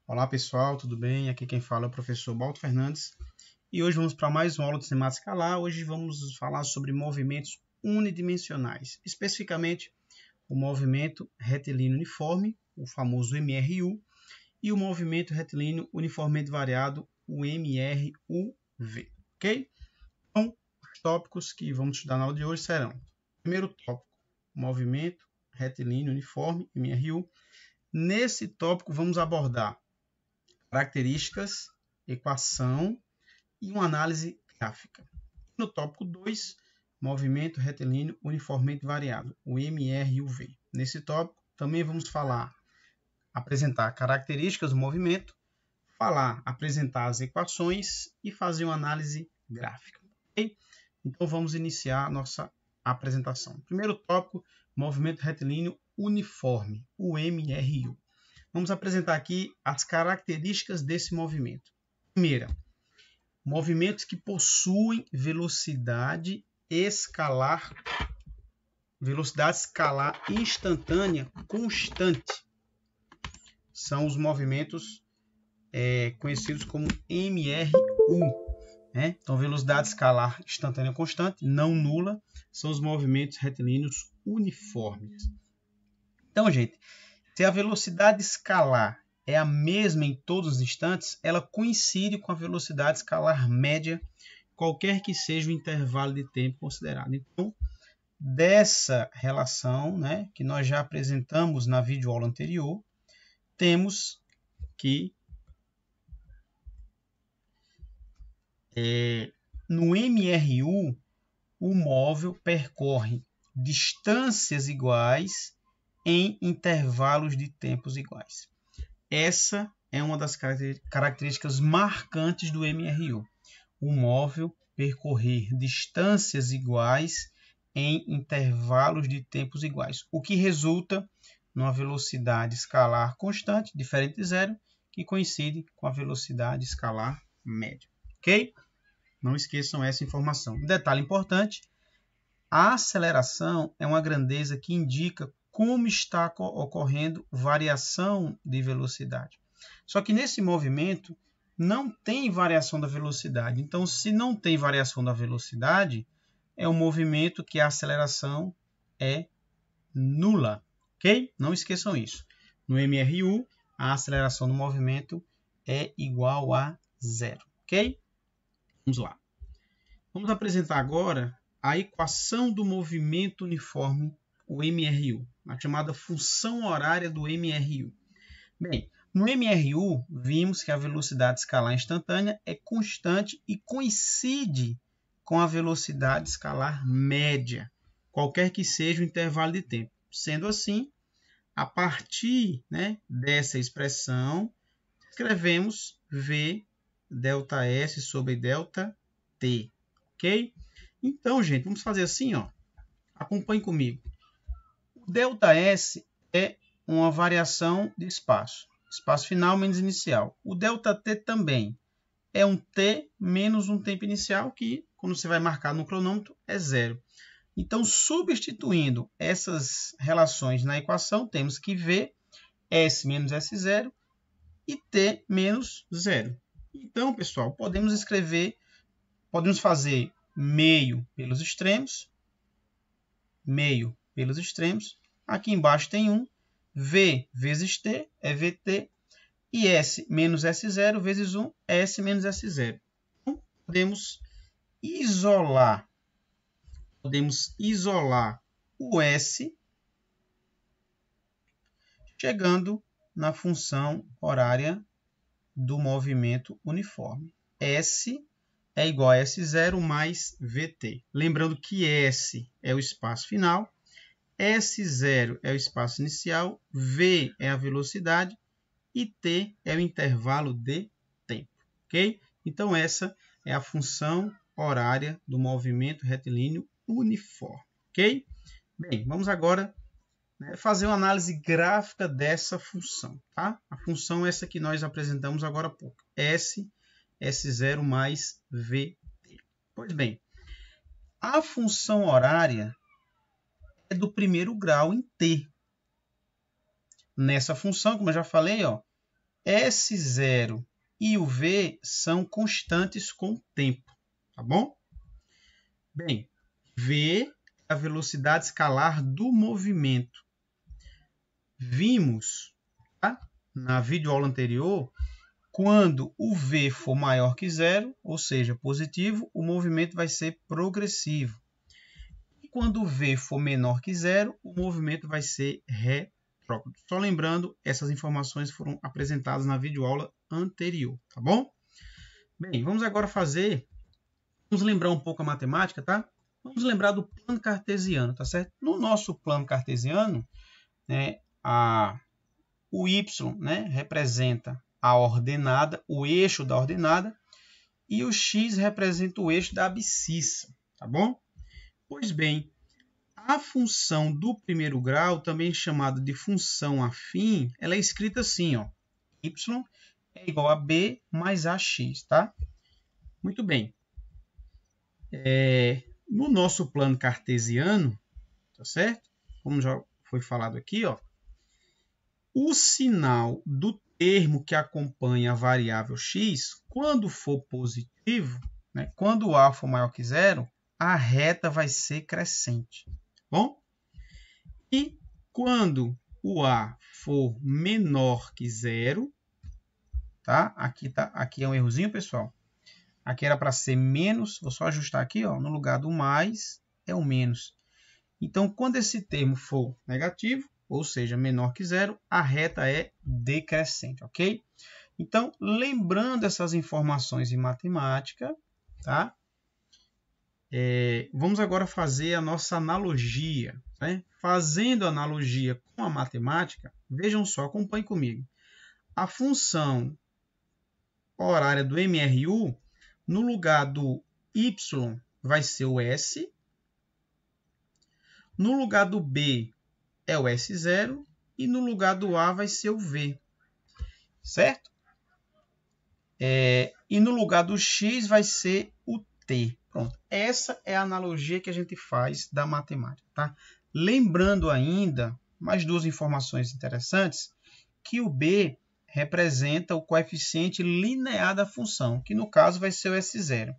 Olá pessoal, tudo bem? Aqui quem fala é o professor Balto Fernandes e hoje vamos para mais uma aula de sistemática escalar. Hoje vamos falar sobre movimentos unidimensionais, especificamente o movimento retilíneo uniforme, o famoso MRU, e o movimento retilíneo uniformemente variado, o MRUV, ok? Então, os tópicos que vamos estudar na aula de hoje serão: primeiro tópico, movimento retilíneo uniforme, MRU. Nesse tópico vamos abordar características, equação e uma análise gráfica. No tópico 2, movimento retilíneo uniformemente variado, o MRUV. Nesse tópico, também vamos apresentar características do movimento, apresentar as equações e fazer uma análise gráfica. Okay? Então, vamos iniciar a nossa apresentação. Primeiro tópico, movimento retilíneo uniforme, o MRU. Vamos apresentar aqui as características desse movimento. Primeira, movimentos que possuem velocidade escalar instantânea constante. São os movimentos conhecidos como MRU. Né? Então, velocidade escalar instantânea constante, não nula, são os movimentos retilíneos uniformes. Então, gente, se a velocidade escalar é a mesma em todos os instantes, ela coincide com a velocidade escalar média, qualquer que seja o intervalo de tempo considerado. Então, dessa relação, né, que nós já apresentamos na videoaula anterior, temos que no MRU, o móvel percorre distâncias iguais em intervalos de tempos iguais. Essa é uma das características marcantes do MRU. O móvel percorrer distâncias iguais em intervalos de tempos iguais, o que resulta numa velocidade escalar constante, diferente de zero, que coincide com a velocidade escalar média. Ok? Não esqueçam essa informação. Um detalhe importante, a aceleração é uma grandeza que indica como está ocorrendo variação de velocidade. Só que nesse movimento não tem variação da velocidade. Então, se não tem variação da velocidade, é um movimento que a aceleração é nula. Ok? Não esqueçam isso. No MRU, a aceleração do movimento é igual a zero. Ok? Vamos lá. Vamos apresentar agora a equação do movimento uniforme, o MRU, a chamada função horária do MRU. Bem, no MRU, vimos que a velocidade escalar instantânea é constante e coincide com a velocidade escalar média, qualquer que seja o intervalo de tempo. Sendo assim, a partir, né, dessa expressão, escrevemos V ΔS sobre ΔT. Ok? Então, gente, vamos fazer assim, ó. Acompanhe comigo. O ΔS é uma variação de espaço. Espaço final menos inicial. O ΔT também é um T menos um tempo inicial, que, quando você vai marcar no cronômetro, é zero. Então, substituindo essas relações na equação, temos que V, S menos S0 e T menos zero. Então, pessoal, podemos fazer meio pelos extremos. Aqui embaixo tem 1. V vezes T é VT. E S menos S0 vezes 1 é S menos S0. Então, podemos isolar o S, chegando na função horária do movimento uniforme. S é igual a S0 mais VT. Lembrando que S é o espaço final, S0 é o espaço inicial, V é a velocidade e T é o intervalo de tempo. Ok? Então, essa é a função horária do movimento retilíneo uniforme. Ok? Bem, vamos agora fazer uma análise gráfica dessa função. Tá? A função é essa que nós apresentamos agora há pouco. S0 mais VT. Pois bem, a função horária é do primeiro grau em T. Nessa função, como eu já falei, ó, S0 e o V são constantes com o tempo, tá bom? Bem, V é a velocidade escalar do movimento. Vimos, tá? Na videoaula anterior, quando o V for maior que zero, ou seja, positivo, o movimento vai ser progressivo. E quando o V for menor que zero, o movimento vai ser retrógrado. Só lembrando, essas informações foram apresentadas na videoaula anterior, tá bom? Bem, vamos agora vamos lembrar um pouco a matemática, tá? Vamos lembrar do plano cartesiano, tá certo? No nosso plano cartesiano, né, o y, né, representa a ordenada, o eixo da ordenada, e o x representa o eixo da abscissa, tá bom? Pois bem, a função do primeiro grau, também chamada de função afim, ela é escrita assim, ó, y é igual a b mais ax, tá? Muito bem. No nosso plano cartesiano, tá certo? Como já foi falado aqui, ó, o sinal do termo que acompanha a variável x, quando for positivo, né, quando a for maior que zero, a reta vai ser crescente. Bom? E quando o a for menor que zero, tá? Aqui é um errozinho, pessoal. Aqui era para ser menos, vou só ajustar aqui, ó, no lugar do mais é o menos. Então, quando esse termo for negativo, ou seja, menor que zero, a reta é decrescente, ok? Então, lembrando essas informações em matemática, tá? Vamos agora fazer a nossa analogia, né? Fazendo analogia com a matemática, vejam só, acompanhem comigo. A função horária do MRU, no lugar do y vai ser o S, no lugar do B é o S0 e no lugar do A vai ser o V, certo? E no lugar do X vai ser o T. Pronto. Essa é a analogia que a gente faz da matemática, tá? Lembrando ainda, mais duas informações interessantes, que o B representa o coeficiente linear da função, que no caso vai ser o S0.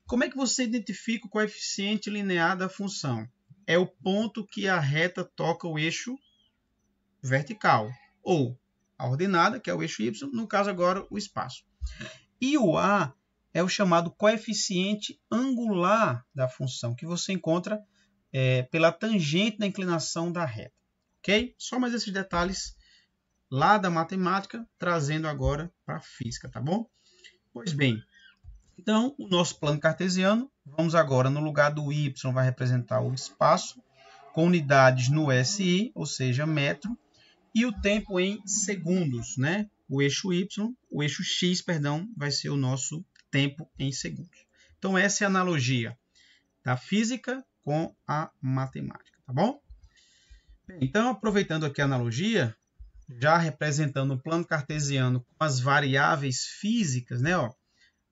Como é que você identifica o coeficiente linear da função? É o ponto que a reta toca o eixo vertical, ou a ordenada, que é o eixo y, no caso agora o espaço. E o a é o chamado coeficiente angular da função, que você encontra pela tangente da inclinação da reta. Ok? Só mais esses detalhes lá da matemática, trazendo agora para a física, tá bom? Pois bem, então, o nosso plano cartesiano, vamos agora, no lugar do y, vai representar o espaço, com unidades no SI, ou seja, metro, e o tempo em segundos, né? O eixo x, vai ser o nosso tempo em segundos. Então, essa é a analogia da física com a matemática, tá bom? Bem, então, aproveitando aqui a analogia, já representando o plano cartesiano com as variáveis físicas, né? Ó,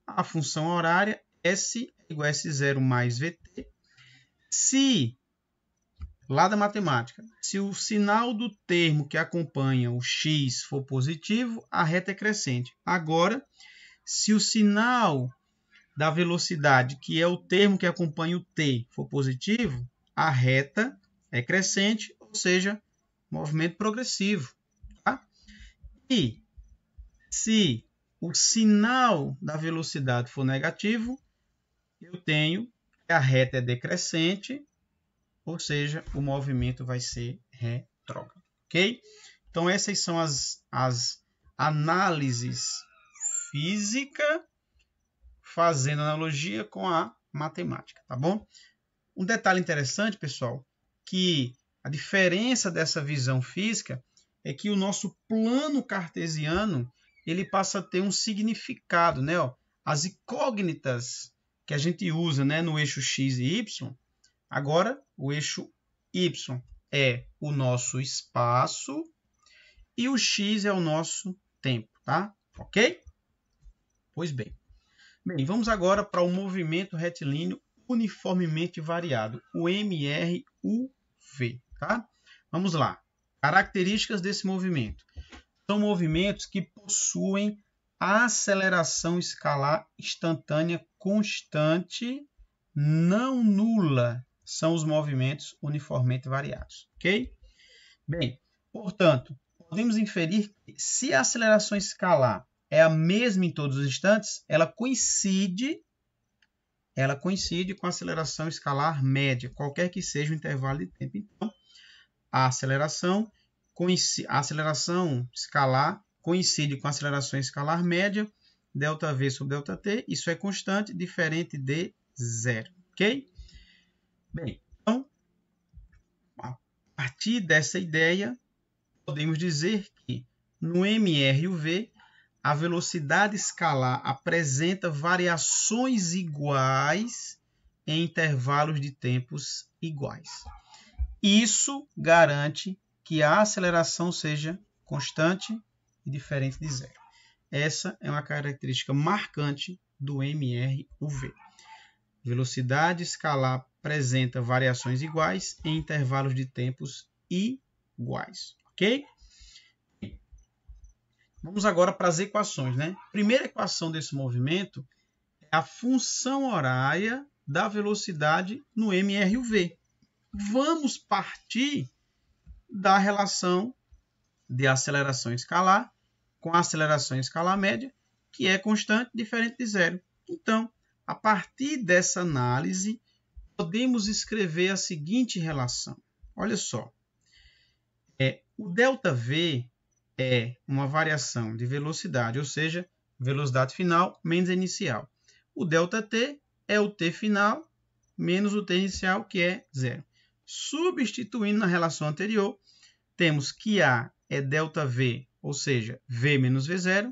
a função horária S é igual a S0 mais VT. Se, lá da matemática, se o sinal do termo que acompanha o x for positivo, a reta é crescente. Agora, se o sinal da velocidade, que é o termo que acompanha o t, for positivo, a reta é crescente, ou seja, movimento progressivo. Tá? E se o sinal da velocidade for negativo, eu tenho que a reta é decrescente, ou seja, o movimento vai ser retrógrado. Ok? Então, essas são as análises físicas fazendo analogia com a matemática, tá bom? Um detalhe interessante, pessoal, que a diferença dessa visão física é que o nosso plano cartesiano ele passa a ter um significado, né? Ó, as incógnitas que a gente usa, né, no eixo x e y, agora o eixo y é o nosso espaço e o x é o nosso tempo, tá? Ok? Pois bem. Bem, vamos agora para o movimento retilíneo uniformemente variado, o MRUV, tá? Vamos lá. Características desse movimento. são movimentos que possuem aceleração escalar instantânea constante, não nula. São os movimentos uniformemente variados, ok? Bem, portanto, podemos inferir que se a aceleração escalar é a mesma em todos os instantes, ela coincide com a aceleração escalar média, qualquer que seja o intervalo de tempo. Então, a aceleração escalar coincide com a aceleração escalar média, ΔV sobre ΔT, isso é constante, diferente de zero, ok? Bem, então, a partir dessa ideia, podemos dizer que no MR e o V, a velocidade escalar apresenta variações iguais em intervalos de tempos iguais. Isso garante que a aceleração seja constante e diferente de zero. Essa é uma característica marcante do MR-UV. Velocidade escalar apresenta variações iguais em intervalos de tempos iguais, ok? Vamos agora para as equações, né? A primeira equação desse movimento é a função horária da velocidade no MR-UV. Vamos partir da relação de aceleração escalar com a aceleração escalar média, que é constante, diferente de zero. Então, a partir dessa análise, podemos escrever a seguinte relação. Olha só. O ΔV é uma variação de velocidade, ou seja, velocidade final menos a inicial. O ΔT é o T final menos o T inicial, que é zero. Substituindo na relação anterior, temos que A é ΔV, ou seja, V menos V0,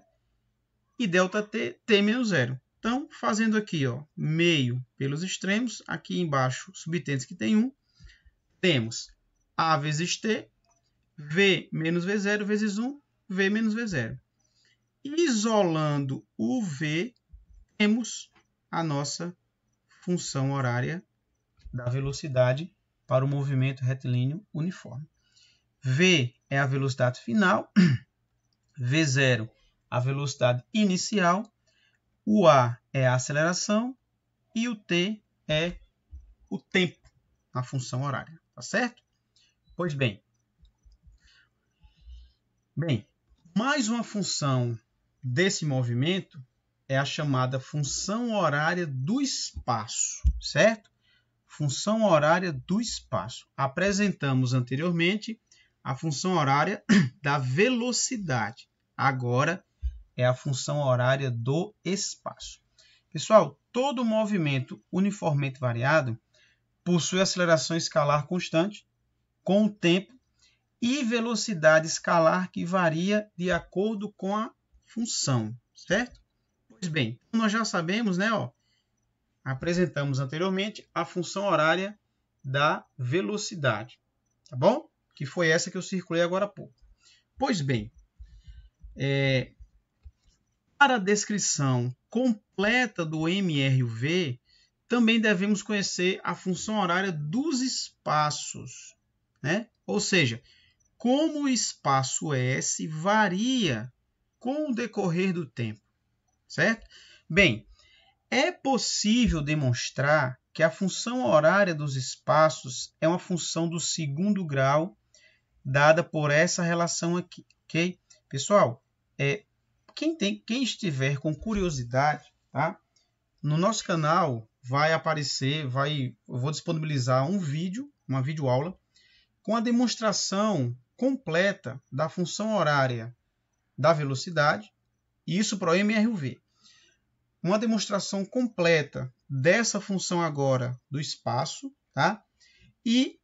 e ΔT, T menos zero. Então, fazendo aqui, ó, meio pelos extremos, aqui embaixo, subtentes que tem 1, temos A vezes T, V menos V0 vezes 1, V menos V0. Isolando o V, temos a nossa função horária da velocidade para o movimento retilíneo uniforme. V é a velocidade final, V0 a velocidade inicial, o A é a aceleração e o T é o tempo na função horária, tá certo? Pois bem, mais uma função desse movimento é a chamada função horária do espaço, certo? Função horária do espaço. Apresentamos anteriormente a função horária da velocidade. Agora é a função horária do espaço. Pessoal, todo movimento uniformemente variado possui aceleração escalar constante com o tempo e velocidade escalar que varia de acordo com a função, certo? Pois bem, nós já sabemos, né? Apresentamos anteriormente a função horária da velocidade, tá bom? Que foi essa que eu circulei agora há pouco. Pois bem, para a descrição completa do MR-UV, também devemos conhecer a função horária dos espaços, né? Ou seja, como o espaço S varia com o decorrer do tempo, certo? Bem, é possível demonstrar que a função horária dos espaços é uma função do segundo grau dada por essa relação aqui, ok? Pessoal, quem estiver com curiosidade, tá? No nosso canal vai aparecer, eu vou disponibilizar um vídeo, uma videoaula, com a demonstração completa da função horária da velocidade, isso para o MR-UV. Uma demonstração completa dessa função agora do espaço, tá? E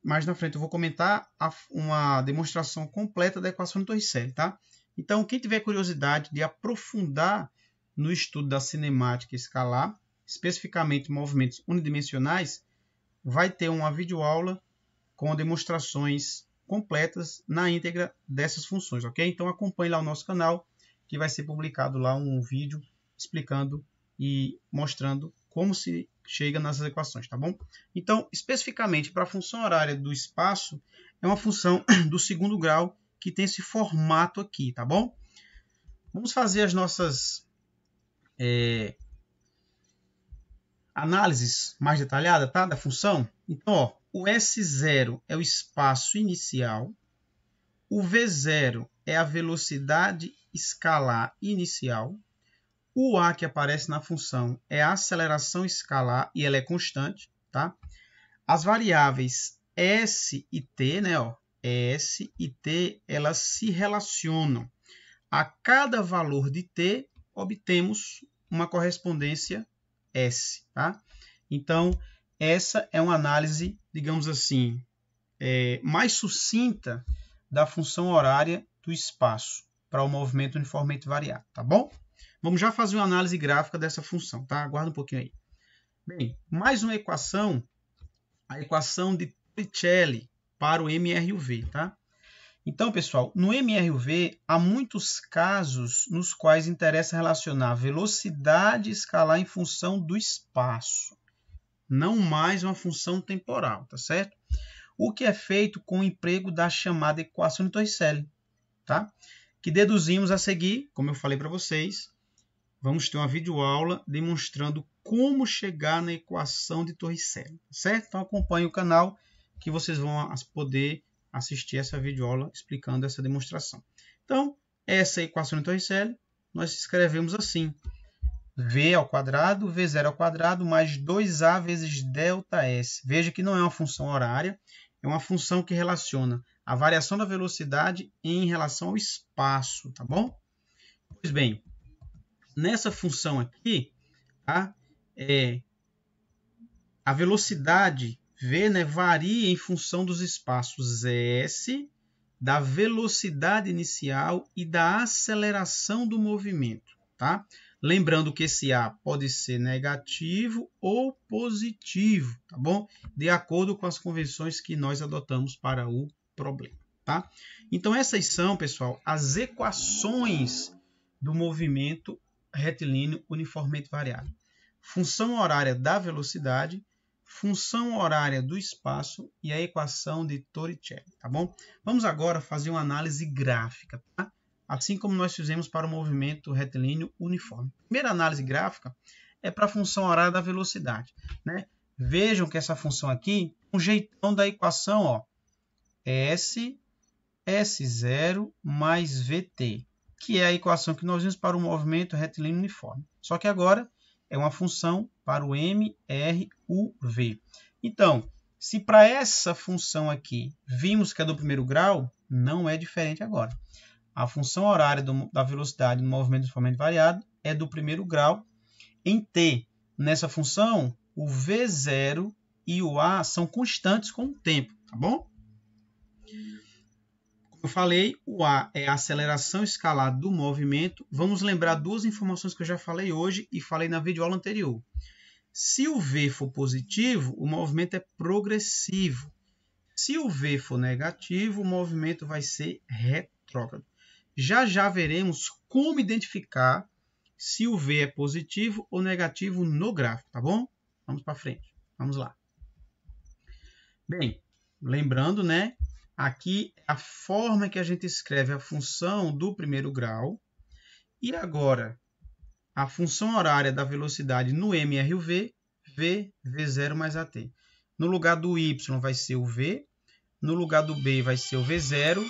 mais na frente eu vou comentar uma demonstração completa da equação de Torricelli, tá? Então, quem tiver curiosidade de aprofundar no estudo da cinemática escalar, especificamente movimentos unidimensionais, vai ter uma videoaula com demonstrações completas na íntegra dessas funções, ok? Então acompanhe lá o nosso canal, que vai ser publicado lá um vídeo explicando e mostrando como se chega nessas equações, tá bom? Então, especificamente para a função horária do espaço, é uma função do segundo grau que tem esse formato aqui, tá bom? Vamos fazer as nossas análises mais detalhadas, tá? Da função. Então, ó, o S0 é o espaço inicial, o V0 é a velocidade escalar inicial, o A que aparece na função é a aceleração escalar e ela é constante, tá? As variáveis S e T, né, ó, S e T, elas se relacionam. A cada valor de T, obtemos uma correspondência S, tá? Então, essa é uma análise, digamos assim, mais sucinta da função horária do espaço para o movimento uniformemente variado, tá bom? Vamos já fazer uma análise gráfica dessa função, tá? Aguarda um pouquinho aí. Bem, mais uma equação, a equação de Torricelli para o MR e o V, tá? Então, pessoal, no MR e o V, há muitos casos nos quais interessa relacionar velocidade escalar em função do espaço, não mais uma função temporal, tá certo? O que é feito com o emprego da chamada equação de Torricelli, tá? Que deduzimos a seguir, como eu falei para vocês, vamos ter uma videoaula demonstrando como chegar na equação de Torricelli, certo? Então acompanhe o canal que vocês vão poder assistir essa videoaula explicando essa demonstração. Então, essa equação de Torricelli, nós escrevemos assim: V ao quadrado, V0 ao quadrado, mais 2A vezes ΔS. Veja que não é uma função horária, é uma função que relaciona a variação da velocidade em relação ao espaço, tá bom? Pois bem, nessa função aqui, tá? A velocidade V, né, varia em função dos espaços S, da velocidade inicial e da aceleração do movimento, tá? Lembrando que esse A pode ser negativo ou positivo, tá bom? De acordo com as convenções que nós adotamos para o problema, tá? Então essas são, pessoal, as equações do movimento retilíneo uniformemente variado. Função horária da velocidade, função horária do espaço e a equação de Torricelli, tá bom? Vamos agora fazer uma análise gráfica, tá? Assim como nós fizemos para o movimento retilíneo uniforme. A primeira análise gráfica é para a função horária da velocidade, né? Vejam que essa função aqui, um jeitão da equação, ó, S0 mais VT, que é a equação que nós vimos para o movimento retilíneo uniforme. Só que agora é uma função para o MRUV. Então, se para essa função aqui vimos que é do primeiro grau, não é diferente agora. A função horária da velocidade no movimento uniformemente variado é do primeiro grau em T. Nessa função, o V0 e o A são constantes com o tempo, tá bom? Como eu falei, o A é a aceleração escalar do movimento. Vamos lembrar duas informações que eu já falei hoje e falei na videoaula anterior. Se o V for positivo, o movimento é progressivo. Se o V for negativo, o movimento vai ser retrógrado. Já já veremos como identificar se o V é positivo ou negativo no gráfico, tá bom? Vamos para frente. Vamos lá. Bem, lembrando, né? Aqui é a forma que a gente escreve a função do primeiro grau. E agora, a função horária da velocidade no MRUV, V, V0 mais AT. No lugar do Y vai ser o V, no lugar do B vai ser o V0,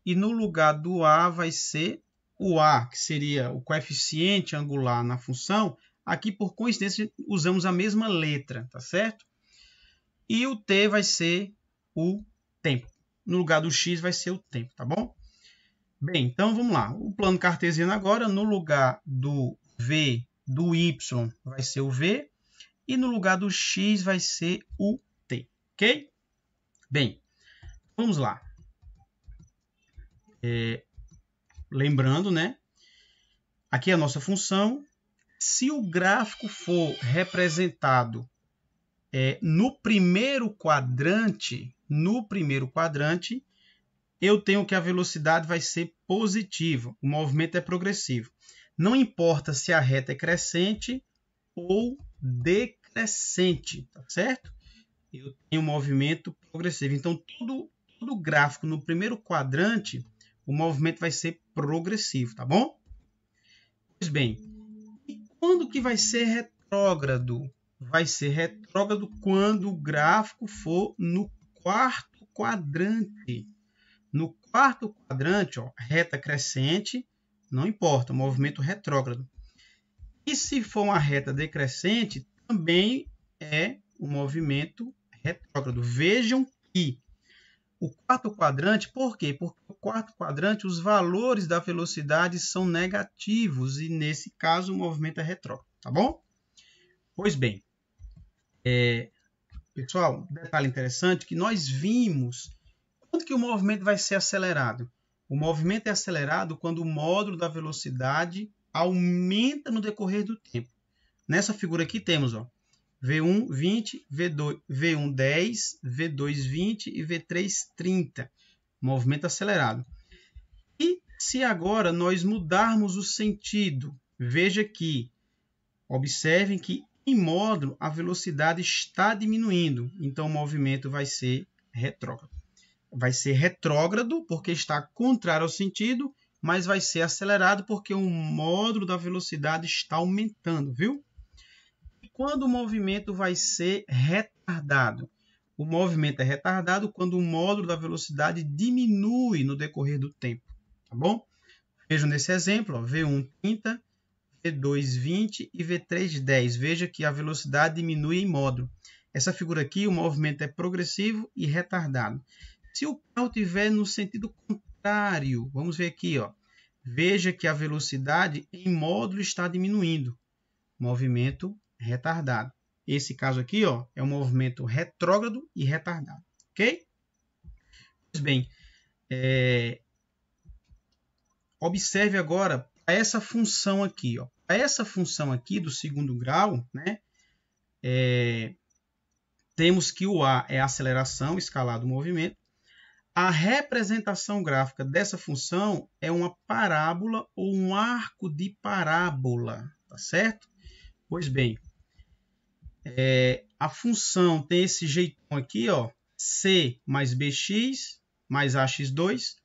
e no lugar do A vai ser o A, que seria o coeficiente angular na função. Aqui, por coincidência, usamos a mesma letra, tá certo? E o T vai ser o tempo. No lugar do X vai ser o tempo, tá bom? Bem, então vamos lá. O plano cartesiano agora, no lugar do V, do Y, vai ser o V. E no lugar do X vai ser o T, ok? Bem, vamos lá. Lembrando, né? Aqui é a nossa função. Se o gráfico for representado no primeiro quadrante, eu tenho que a velocidade vai ser positiva. O movimento é progressivo. Não importa se a reta é crescente ou decrescente, tá certo? Eu tenho um movimento progressivo. Então, todo gráfico no primeiro quadrante, o movimento vai ser progressivo, tá bom? Pois bem, e quando que vai ser retrógrado? Vai ser retrógrado quando o gráfico for no quarto quadrante. No quarto quadrante, ó, reta crescente, não importa, movimento retrógrado. E se for uma reta decrescente, também é um movimento retrógrado. Vejam que o quarto quadrante, por quê? Porque o quarto quadrante, os valores da velocidade são negativos e, nesse caso, o movimento é retrógrado, tá bom? Pois bem, pessoal, detalhe interessante que nós vimos quando que o movimento vai ser acelerado. O movimento é acelerado quando o módulo da velocidade aumenta no decorrer do tempo. Nessa figura aqui temos, ó, V1 20, V1 10, V2 20 e V3 30. Movimento acelerado. E se agora nós mudarmos o sentido, veja que, observem que em módulo a velocidade está diminuindo, então o movimento vai ser retrógrado. Vai ser retrógrado porque está contrário ao sentido, mas vai ser acelerado porque o módulo da velocidade está aumentando, viu? E quando o movimento vai ser retardado? O movimento é retardado quando o módulo da velocidade diminui no decorrer do tempo, tá bom? Vejam nesse exemplo, ó, V1 30, V2 20 e V3 10. Veja que a velocidade diminui em módulo. Essa figura aqui, o movimento é progressivo e retardado. Se o carro estiver no sentido contrário, vamos ver aqui, ó. Veja que a velocidade em módulo está diminuindo. Movimento retardado. Esse caso aqui, ó, é um movimento retrógrado e retardado, ok? Pois bem, observe agora essa função aqui, ó. Essa função aqui do segundo grau, né? Temos que o A é a aceleração escalar do movimento. A representação gráfica dessa função é uma parábola ou um arco de parábola, tá certo? Pois bem, a função tem esse jeitão aqui, ó, C mais BX mais AX2,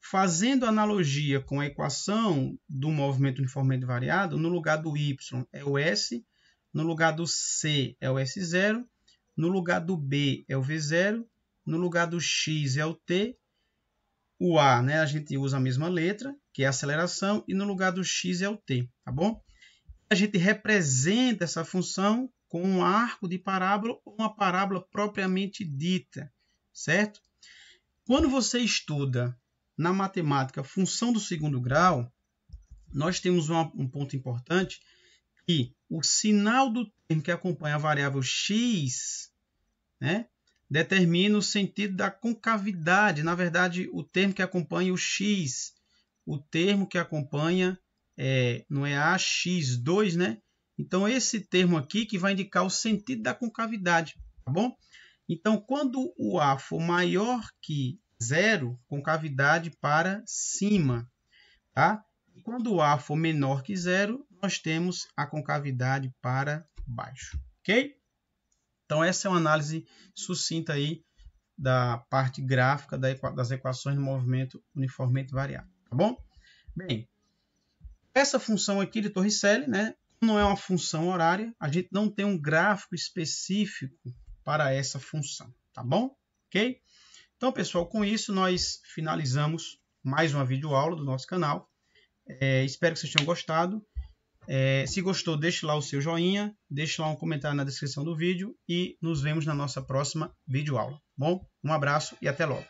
fazendo analogia com a equação do movimento uniformemente variado, no lugar do Y é o S, no lugar do C é o S0, no lugar do B é o V0, no lugar do X é o T, o A, né, a gente usa a mesma letra, que é a aceleração, e no lugar do X é o T, tá bom? A gente representa essa função com um arco de parábola ou uma parábola propriamente dita, certo? Quando você estuda na matemática função do segundo grau, nós temos um ponto importante, que o sinal do termo que acompanha a variável x, né, determina o sentido da concavidade. Na verdade, o termo que acompanha o x, o termo que acompanha não é AX2, né? Então, esse termo aqui que vai indicar o sentido da concavidade, tá bom? Então, quando o A for maior que 0, concavidade para cima, tá? E quando o A for menor que 0, nós temos a concavidade para baixo, ok? Então, essa é uma análise sucinta aí da parte gráfica das equações de movimento uniformemente variado, tá bom? Bem, essa função aqui de Torricelli, né, não é uma função horária, a gente não tem um gráfico específico para essa função, tá bom? Ok? Então, pessoal, com isso nós finalizamos mais uma videoaula do nosso canal. Espero que vocês tenham gostado. Se gostou, deixe lá o seu joinha, deixe lá um comentário na descrição do vídeo e nos vemos na nossa próxima videoaula. Bom, um abraço e até logo.